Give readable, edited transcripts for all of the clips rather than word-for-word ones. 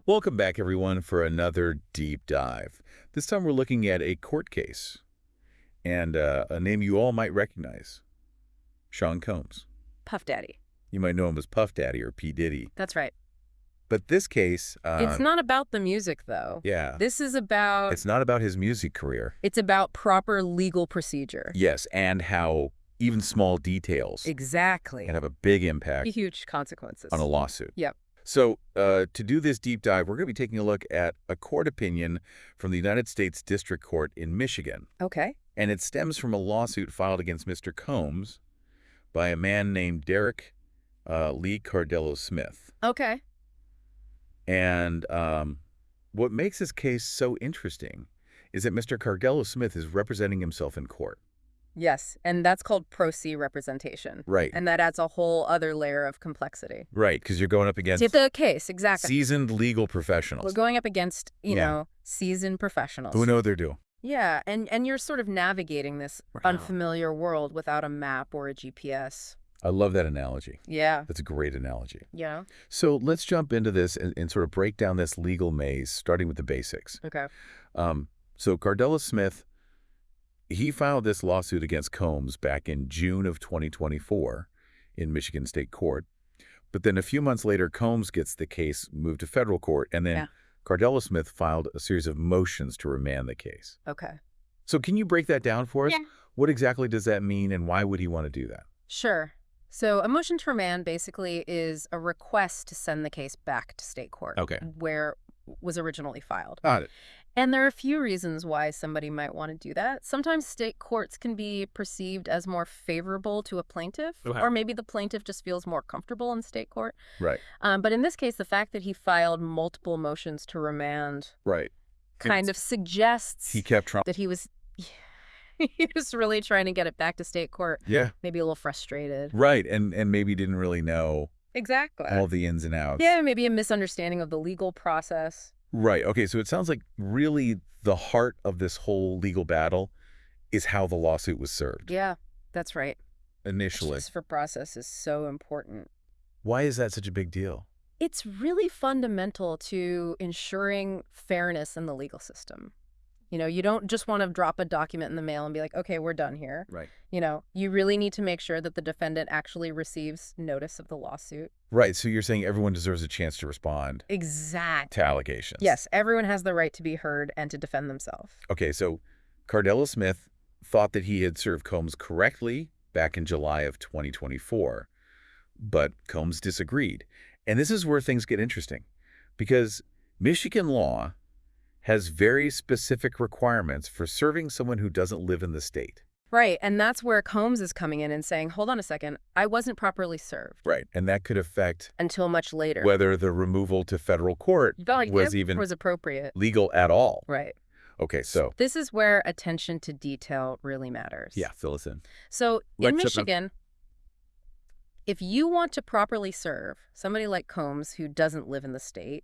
Welcome back, everyone, for another deep dive. This time we're looking at a court case, and a name you all might recognize, Sean Combs. Puff Daddy. You might know him as Puff Daddy or P. Diddy. That's right. But this case... it's not about the music, though. Yeah. This is about... It's not about his music career. It's about proper legal procedure. Yes, and how even small details Exactly. can have a big impact Huge consequences. on a lawsuit. Yep. So to do this deep dive, we're going to be taking a look at a court opinion from the United States District Court in Michigan. Okay. And it stems from a lawsuit filed against Mr. Combs by a man named Derek Lee Cardello-Smith. Okay. And what makes this case so interesting is that Mr. Cardello-Smith is representing himself in court. Yes, and that's called pro se representation. Right. And that adds a whole other layer of complexity. Right, because you're going up against To the case, exactly. seasoned legal professionals. We're going up against, you know, seasoned professionals. Who know what they're doing. Yeah, and you're sort of navigating this unfamiliar world without a map or a GPS. I love that analogy. Yeah. That's a great analogy. Yeah. So let's jump into this and sort of break down this legal maze, starting with the basics. Okay. So Cardello-Smith, he filed this lawsuit against Combs back in June of 2024 in Michigan State Court. But then a few months later, Combs gets the case moved to federal court, and then Cardello-Smith filed a series of motions to remand the case. Okay. So can you break that down for us? Yeah. What exactly does that mean, and why would he want to do that? Sure. So a motion to remand basically is a request to send the case back to state court. Okay. Where it was originally filed. Got it. And there are a few reasons why somebody might want to do that. Sometimes state courts can be perceived as more favorable to a plaintiff, or maybe the plaintiff just feels more comfortable in state court. Right. But in this case, the fact that he filed multiple motions to remand kind of suggests he kept trying. that he was really trying to get it back to state court. Yeah. Maybe a little frustrated. Right, and maybe didn't really know Exactly. all the ins and outs. Yeah, maybe a misunderstanding of the legal process. Right. Okay, so it sounds like really the heart of this whole legal battle is how the lawsuit was served. Yeah, that's right. Initially. Justice for process is so important. Why is that such a big deal? It's really fundamental to ensuring fairness in the legal system. You know, you don't just want to drop a document in the mail and be like, okay, we're done here. Right. You know, you really need to make sure that the defendant actually receives notice of the lawsuit. Right, so you're saying everyone deserves a chance to respond Exactly. to allegations. Yes, everyone has the right to be heard and to defend themselves. Okay, so Cardello-Smith thought that he had served Combs correctly back in July of 2024, but Combs disagreed. And this is where things get interesting, because Michigan law has very specific requirements for serving someone who doesn't live in the state. Right, and that's where Combs is coming in and saying, hold on a second, I wasn't properly served. Right, and that could affect until much later whether the removal to federal court was appropriate. Legal at all. Right. Okay, so this is where attention to detail really matters. Yeah, fill us in. So in Michigan, if you want to properly serve somebody like Combs who doesn't live in the state,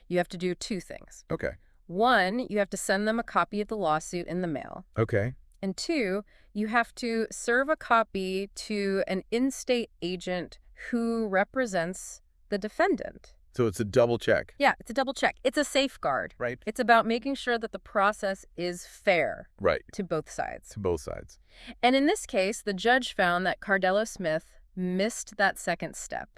you have to do two things. Okay. One, you have to send them a copy of the lawsuit in the mail. Okay. And two, you have to serve a copy to an in-state agent who represents the defendant. So it's a double check. Yeah, it's a double check. It's a safeguard. Right. It's about making sure that the process is fair. Right. To both sides. To both sides. And in this case, the judge found that Cardello-Smith missed that second step.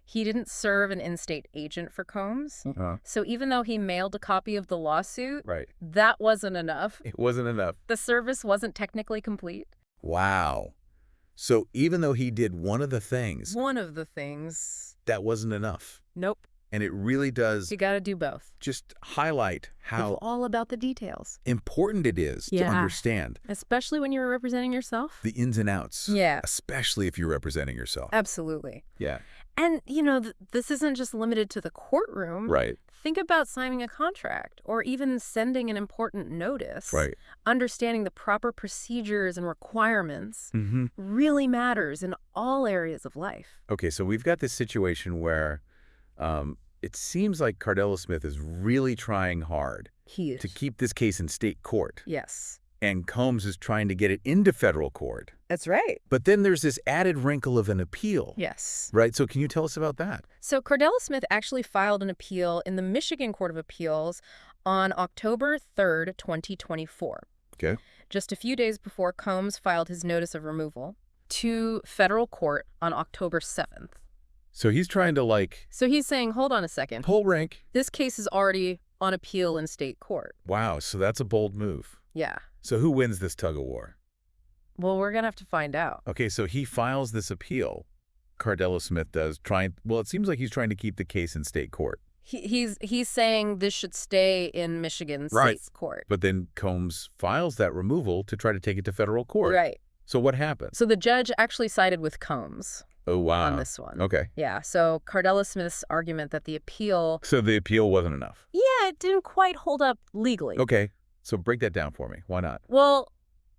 He didn't serve an in-state agent for Combs. So even though he mailed a copy of the lawsuit, that wasn't enough. It wasn't enough. The service wasn't technically complete. Wow. So even though he did one of the things, that wasn't enough. Nope. And it really does. You got to do both. Just highlight how it's all about the details. Important it is to understand. Especially when you're representing yourself. The ins and outs. Yeah. Especially if you're representing yourself. Absolutely. Yeah. And, you know, this isn't just limited to the courtroom. Right. Think about signing a contract or even sending an important notice. Right. Understanding the proper procedures and requirements really matters in all areas of life. Okay, so we've got this situation where it seems like Cardello-Smith is really trying hard to keep this case in state court. Yes. And Combs is trying to get it into federal court. That's right. But then there's this added wrinkle of an appeal. Yes. Right? So can you tell us about that? So Cardello-Smith actually filed an appeal in the Michigan Court of Appeals on October 3rd, 2024. Okay. Just a few days before Combs filed his notice of removal to federal court on October 7th. So he's trying to, So he's saying, hold on a second. pull rank. This case is already on appeal in state court. Wow, so that's a bold move. Yeah. So who wins this tug of war? Well, we're going to have to find out. Okay, so he files this appeal. Cardello-Smith does, it seems like he's trying to keep the case in state court. He's saying this should stay in Michigan state's court. But then Combs files that removal to try to take it to federal court. Right. So what happened? So the judge actually sided with Combs. Oh, wow. On this one. Okay. Yeah, so Cardello-Smith's argument that the appeal... So the appeal wasn't enough. Yeah, it didn't quite hold up legally. Okay, so break that down for me. Why not? Well,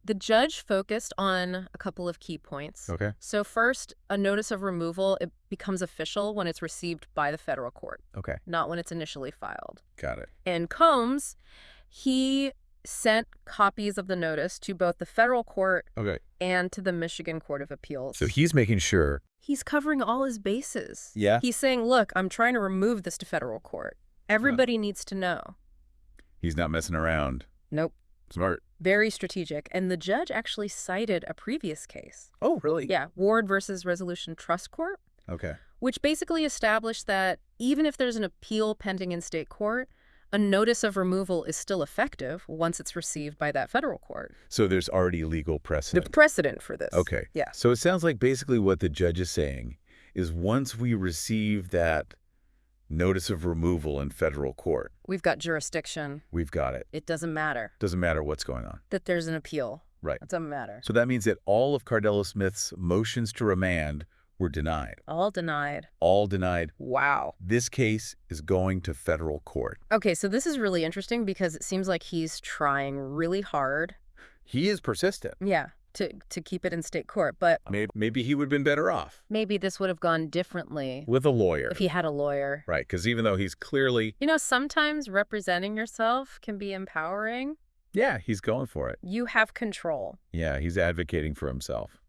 the judge focused on a couple of key points. Okay. So first, a notice of removal, it becomes official when it's received by the federal court, Okay. not when it's initially filed. Got it. And Combs, he sent copies of the notice to both the federal court Okay. and to the Michigan Court of Appeals. So he's making sure. He's covering all his bases. Yeah. He's saying, look, I'm trying to remove this to federal court. Everybody needs to know. He's not messing around. Nope. Smart. Very strategic. And the judge actually cited a previous case. Oh, really? Yeah, Ward versus Resolution Trust Corp., Okay. which basically established that even if there's an appeal pending in state court, a notice of removal is still effective once it's received by that federal court. So there's already legal The precedent. precedent for this. Okay. Yeah. So it sounds like basically what the judge is saying is once we receive that notice of removal in federal court, We've got jurisdiction. we've got it. It doesn't matter Doesn't matter what's going on. that there's an appeal. Right. It doesn't matter. So that means that all of Cardello-Smith's motions to remand were denied. All denied. All denied. Wow. This case is going to federal court. Okay, so this is really interesting because it seems like he's trying really hard. He is persistent. Yeah, to keep it in state court. But Maybe he would have been better off maybe this would have gone differently with a lawyer. if he had a lawyer. Right, because even though he's clearly, You know, sometimes representing yourself can be empowering. yeah, he's going for it. You have control. Yeah, he's advocating for himself.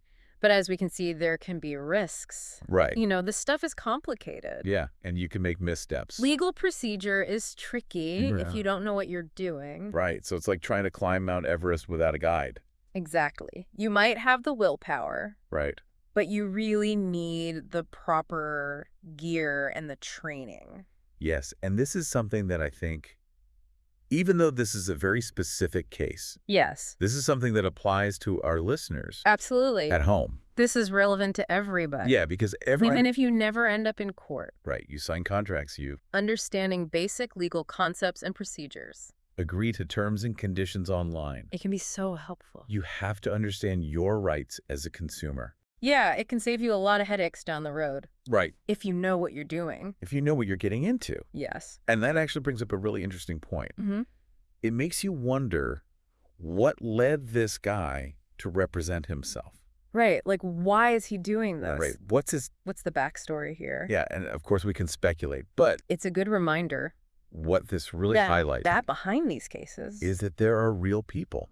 But as we can see, there can be risks. Right. You know, this stuff is complicated. Yeah, and you can make missteps. Legal procedure is tricky Yeah. if you don't know what you're doing. Right, so it's like trying to climb Mount Everest without a guide. Exactly. You might have the willpower, Right. but you really need the proper gear and the training. Yes, and this is something that I think, even though this is a very specific case, Yes, this is something that applies to our listeners absolutely. at home. This is relevant to everybody. Yeah, because everyone, Even if you never end up in court, right, you sign contracts, you understanding basic legal concepts and procedures. agree to terms and conditions online. It can be so helpful. You have to understand your rights as a consumer. Yeah, it can save you a lot of headaches down the road Right. if you know what you're doing. If you know what you're getting into. Yes. And that actually brings up a really interesting point. Mm-hmm. It makes you wonder what led this guy to represent himself. Right. Like, why is he doing this? Right. What's his... What's the backstory here? Yeah, and of course we can speculate, but It's a good reminder what this really that highlights that behind these cases is that there are real people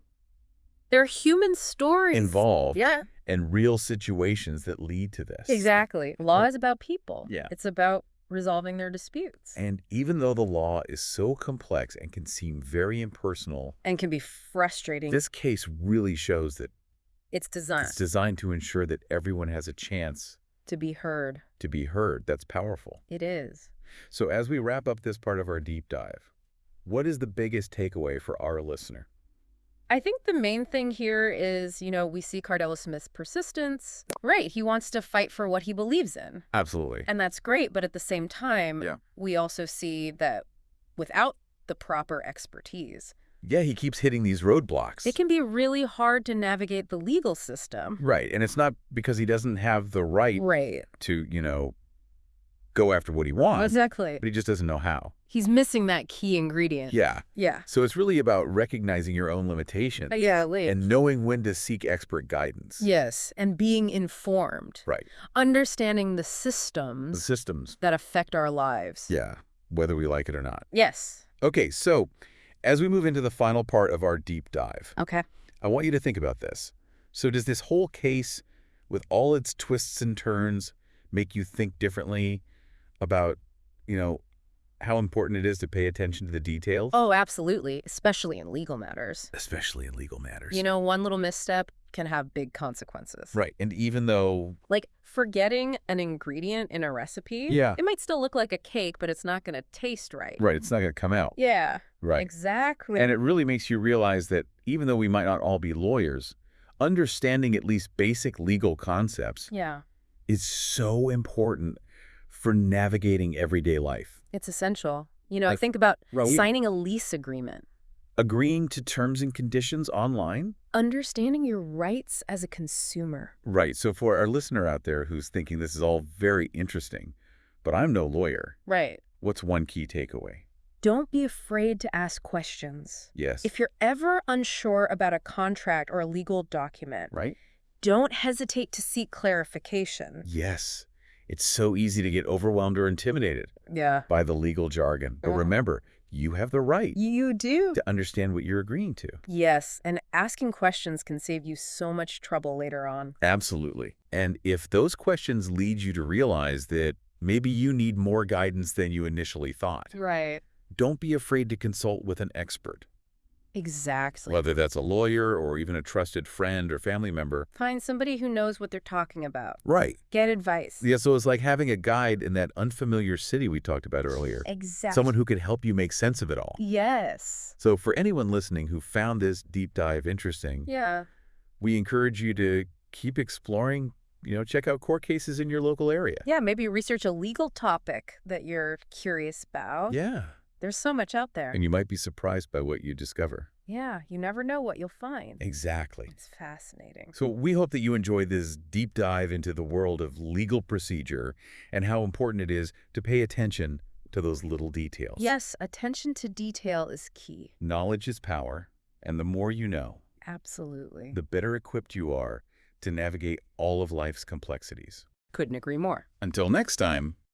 there are human stories involved Yeah, and real situations that lead to this. exactly. Law is about people. Yeah. It's about resolving their disputes And even though the law is so complex and can seem very impersonal, and can be frustrating. this case really shows that It's designed it's designed to ensure that everyone has a chance to be heard. to be heard. That's powerful. It is. So as we wrap up this part of our deep dive, what is the biggest takeaway for our listener? I think the main thing here is, you know, we see Cardello-Smith's persistence. Right. He wants to fight for what he believes in. Absolutely. And that's great. But at the same time, Yeah. we also see that without the proper expertise, Yeah, he keeps hitting these roadblocks. it can be really hard to navigate the legal system. Right. And it's not because he doesn't have the right Right. to, go after what he wants, Exactly. but he just doesn't know how. He's missing that key ingredient. Yeah. Yeah. So it's really about recognizing your own limitations Yeah, and knowing when to seek expert guidance. Yes. And being informed. Right. Understanding the The systems systems. that affect our lives. Yeah. Whether we like it or not. Yes. Okay. So as we move into the final part of our deep dive, Okay. I want you to think about this. So does this whole case, with all its twists and turns, make you think differently about, you know, how important it is to pay attention to the details? Oh, absolutely, especially in legal matters. Especially in legal matters. You know, one little misstep can have big consequences. Right. And even though... Like forgetting an ingredient in a recipe, Yeah. it might still look like a cake, but it's not going to taste right. Right. It's not going to come out. Yeah. Right. Exactly. And it really makes you realize that even though we might not all be lawyers, understanding at least basic legal concepts yeah. is so important for navigating everyday life. It's essential. You know, Like, think about right. signing a lease agreement. Agreeing to terms and conditions online? Understanding your rights as a consumer. Right. So for our listener out there who's thinking this is all very interesting, but I'm no lawyer, Right. what's one key takeaway? Don't be afraid to ask questions. Yes. If you're ever unsure about a contract or a legal document, Right? don't hesitate to seek clarification. Yes. It's so easy to get overwhelmed or intimidated Yeah. by the legal jargon. But remember, you have the right You do. to understand what you're agreeing to. Yes, and asking questions can save you so much trouble later on. Absolutely. And if those questions lead you to realize that maybe you need more guidance than you initially thought, Right. don't be afraid to consult with an expert. Exactly. Whether that's a lawyer or even a trusted friend or family member. Find somebody who knows what they're talking about. Right. Get advice. Yeah, so it's like having a guide in that unfamiliar city we talked about earlier. Exactly. Someone who could help you make sense of it all. Yes. So for anyone listening who found this deep dive interesting, Yeah. we encourage you to keep exploring, check out court cases in your local area. Yeah, maybe research a legal topic that you're curious about. Yeah. There's so much out there. And you might be surprised by what you discover. Yeah, you never know what you'll find. Exactly. It's fascinating. So we hope that you enjoy this deep dive into the world of legal procedure and how important it is to pay attention to those little details. Yes, attention to detail is key. Knowledge is power, and the more you know, Absolutely. the better equipped you are to navigate all of life's complexities. Couldn't agree more. Until next time.